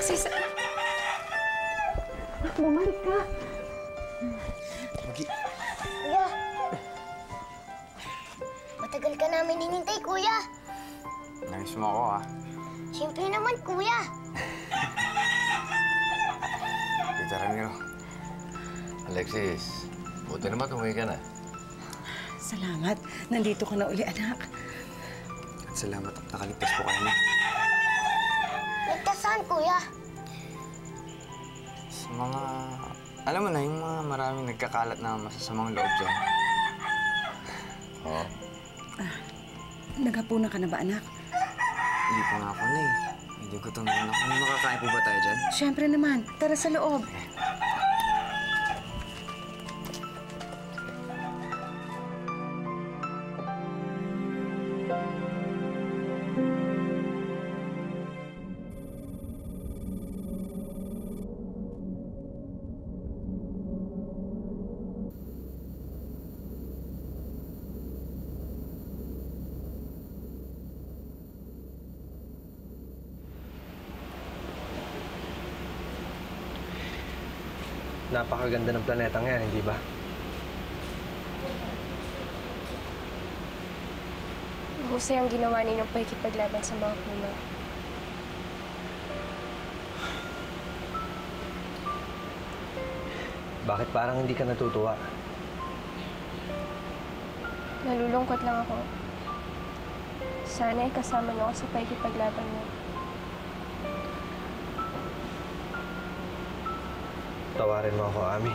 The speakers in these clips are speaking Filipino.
Alexis! Bumalik ka! Magi. Kuya! Matagal ka namin hinintay, Kuya. Nangis mo ako, ha? Siyempre naman, Kuya. Tita Ramiro. Alexis, buti naman umuwi ka na. Salamat. Nandito ka na uli, anak. At salamat at nakaligtas po kayo na. Ligtas saan, Kuya? Sa mga... Alam mo na, yung mga maraming nagkakalat na masasamang loob dyan. Oo. Naghapunan ka na ba, anak? Hindi pa nga ako na eh. Hindi ko itong naman ako. Makakain po ba tayo dyan? Siyempre naman. Tara sa loob. Napakaganda ng planetang yan, hindi ba? Mahusay ang ginawa ninyong pakikipaglaban sa mga puno. Bakit parang hindi ka natutuwa? Nalulungkot lang ako. Sana ay kasama niyo ako sa pakikipaglaban niyo. Tawarin mo ako, Ami.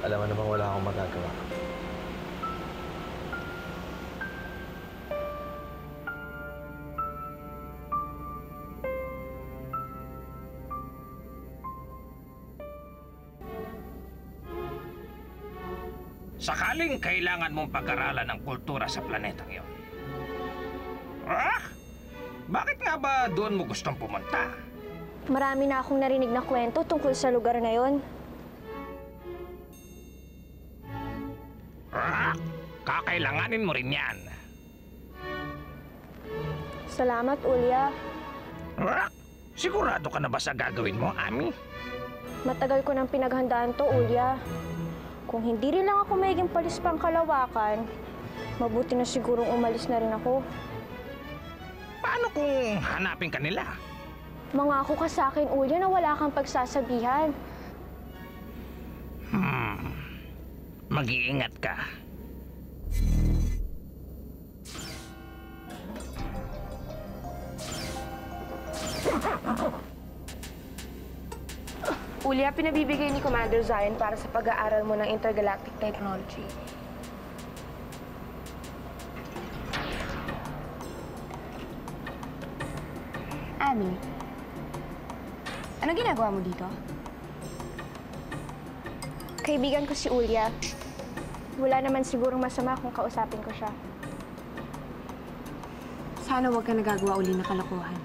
Alam mo namang wala akong magagawa. Sakaling kailangan mong pag-aralan ng kultura sa planetang iyon. Ah? Bakit nga ba doon mo gustong pumunta? Marami na akong narinig na kwento tungkol sa lugar na yon. Ah? Kakailanganin mo rin yan. Salamat, Ulya. Ah? Sigurado ka na ba sa gagawin mo, Ami? Matagal ko nang pinaghandaan to, Ulya. Kung hindi rin lang ako magiging palis pang kalawakan, mabuti na sigurong umalis na rin ako. Paano kung hanapin ka nila? Mangako ka sa akin, Ulya, na wala kang pagsasabihan. Mag-iingat ka. Ulya, pinabibigay ni Commander Zion para sa pag-aaral mo ng intergalactic technology. Ami, anong ginagawa mo dito? Kaibigan ko si Ulya. Wala naman sigurong masama kung kausapin ko siya. Sana huwag ka nagagawa uli na kalokohan.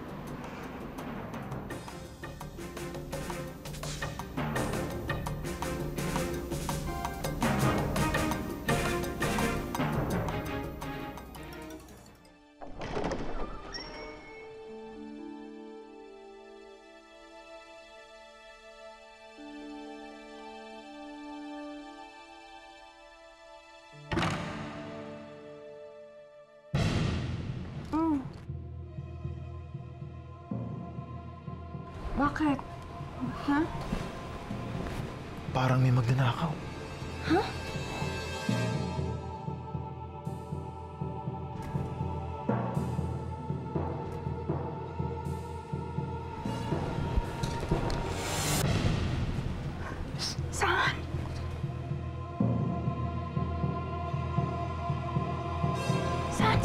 Bakit? Ha? Parang may magnanakaw. Ha? Saan? Saan?